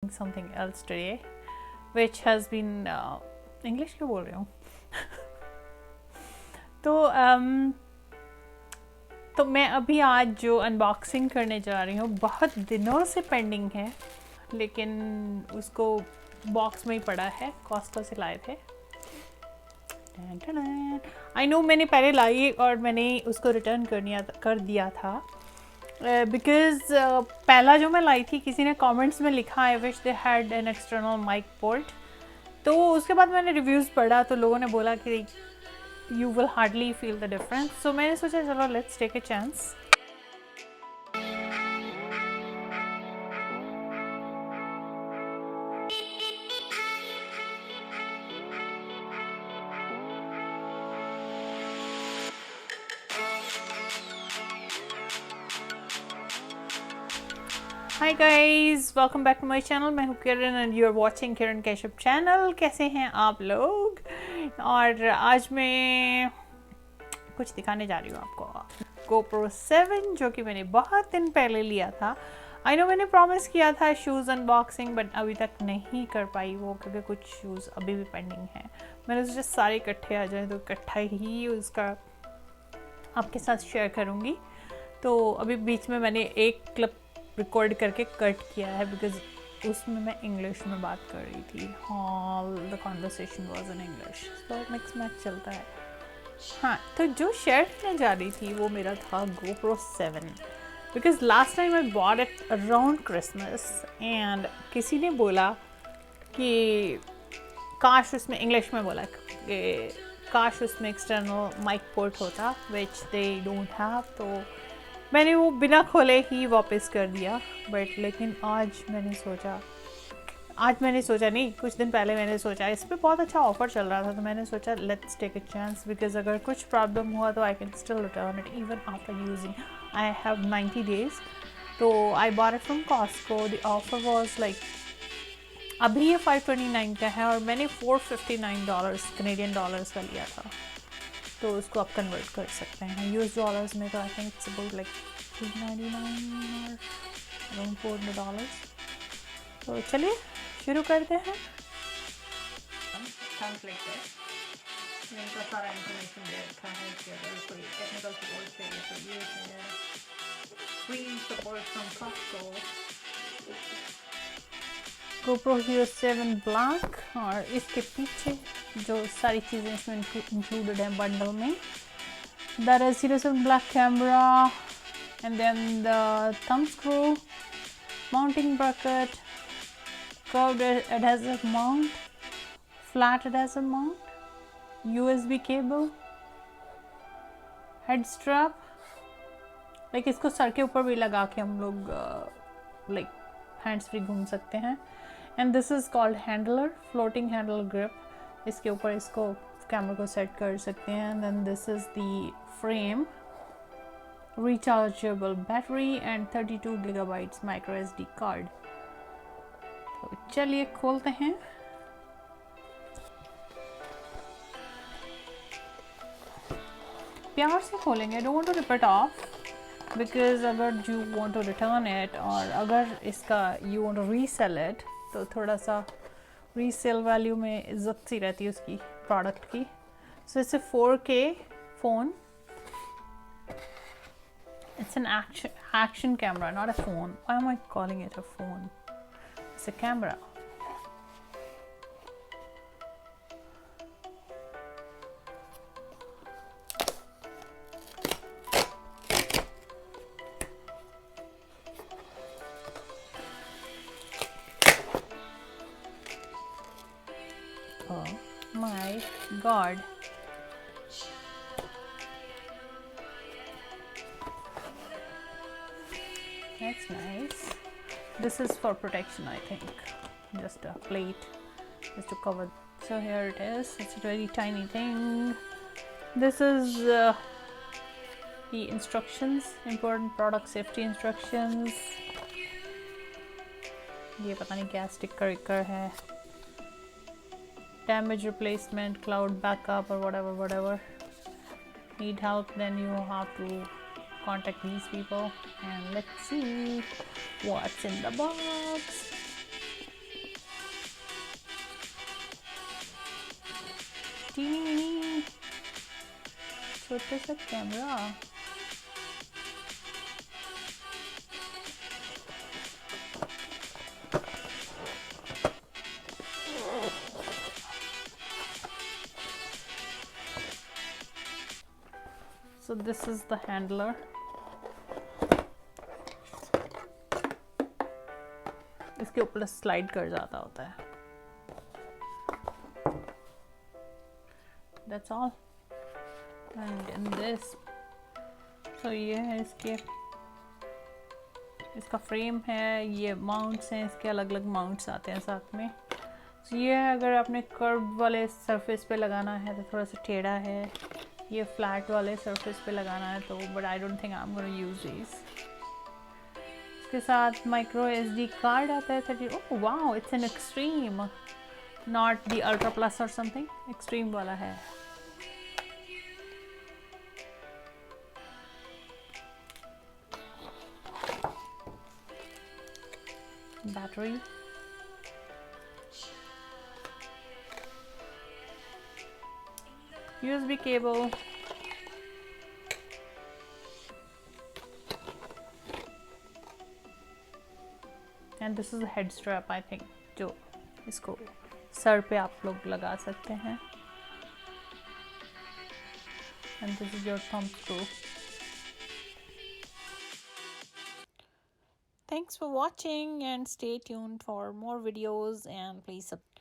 doing something else today, which has been English क्यों बोल रही हूँ तो मैं अभी आज जो अनबॉक्सिंग करने जा रही हूँ बहुत दिनों से पेंडिंग है, लेकिन उसको बॉक्स में ही पड़ा है, कॉस्को से लाए थे। आई नो मैंने पहले लाई और मैंने उसको रिटर्न कर दिया था बिकॉज पहला जो मैं लाई थी किसी ने कमेंट्स में लिखा I wish they had an external mic port, तो उसके बाद मैंने रिव्यूज़ पढ़ा तो लोगों ने बोला कि you will hardly feel the difference. So मैंने सोचा चलो let's take a chance. Hi guys, welcome back to my channel. मैं हूँ Kiran and you are watching Kiran कैशप चैनल। कैसे हैं आप लोग? और आज मैं कुछ दिखाने जा रही हूँ आपको। GoPro 7 जो कि मैंने बहुत दिन पहले लिया था। आई नो मैंने प्रॉमिस किया था शूज़ अनबॉक्सिंग, बट अभी तक नहीं कर पाई वो, क्योंकि कुछ शूज़ अभी भी पेंडिंग हैं। मैंने सोचा सारे इकट्ठे आ जाए तो इकट्ठा ही उसका आपके साथ शेयर करूँगी। तो अभी बीच में मैंने एक क्लिप रिकॉर्ड करके कट किया है बिकॉज उसमें मैं इंग्लिश में बात कर रही थी। All the conversation was in English, तो मिक्स मैच चलता है। हाँ, तो जो शेयर करने जा रही थी वो मेरा था GoPro 7 because last time I bought it around Christmas and किसी ने बोला कि काश उसमें इंग्लिश में बोला कि काश उसमें एक्सटर्नल माइक पोर्ट होता, विच दे डोंट हैव। तो मैंने वो बिना खोले ही वापस कर दिया। बट लेकिन आज मैंने सोचा नहीं, कुछ दिन पहले मैंने सोचा इस पर बहुत अच्छा ऑफर चल रहा था, तो मैंने सोचा let's take a chance because अगर कुछ प्रॉब्लम हुआ तो I can still return it even after using. I have 90 days। तो I bought it from Costco. The offer was like अभी ये $529 का है और मैंने $459 कैनेडियन डॉलर्स का लिया था, तो उसको आप कन्वर्ट कर सकते हैं यूएस डॉलर्स में। तो I think it's about like $399 और अराउंड $400। तो चलिए शुरू करते हैं। इनका सारा इंफॉर्मेशन दे रखा है कि अगर कोई टेक्निकल सपोर्ट चाहिए तो ये है, free support from Costco. GoPro Hero 7 Black, और इसके पीछे जो सारी चीज़ें इसमें इंक्लूडेड हैं बंडल में, that is Hero 7 Black camera and then the thumb screw, mounting bracket, curved adhesive mount, flat adhesive mount, USB cable, head strap, like इसको सर के ऊपर भी लगा के हम लोग लाइक हैंड्स फ्री घूम सकते हैं। And this is called handler, floating handle grip. इसके ऊपर इसको कैमरा को सेट कर सकते हैं। And then this is the frame, rechargeable battery and 32 GB micro SD card. तो चलिए खोलते हैं। प्यार से खोलेंगे, don't want to rip it off because अगर you want to return it और अगर इसका you want to resell it तो थोड़ा सा रीसेल वैल्यू में इज्जत सी रहती है उसकी प्रोडक्ट की। So it's a 4K phone. It's an action camera, not a phone. Why am I calling it a phone? It's a camera. Oh my god. That's nice. This is for protection, I think. Just a plate, just to cover. So here it is. It's a very tiny thing. This is the instructions, important product safety instructions. ये पता नहीं क्या sticker है। Damage replacement, cloud backup, or whatever. Need help, then you have to contact these people. And let's see what's in the box. teeny weeny छोटे सा camera. So this is the handler. इसके ऊपर slide कर जाता होता है। That's all. And in this, so ये है इसका फ्रेम है, ये माउंट्स हैं, इसके अलग अलग माउंट्स आते हैं साथ में। so ये है अगर आपने कर्व वाले सरफेस पे लगाना है तो थोड़ा सा टेढ़ा है, ये फ्लैट वाले सरफेस पे लगाना है तो, but I don't think I am gonna use this. इसके साथ माइक्रो SD कार्ड आता है 30। Oh wow, it's an extreme, not the ultra plus और समथिंग, एक्सट्रीम वाला है। Battery, USB cable, and this is a head strap I think, जो इसको sir पे आप लोग लगा सकते हैं। And this is your thumb screw. Thanks for watching and stay tuned for more videos, and please subscribe.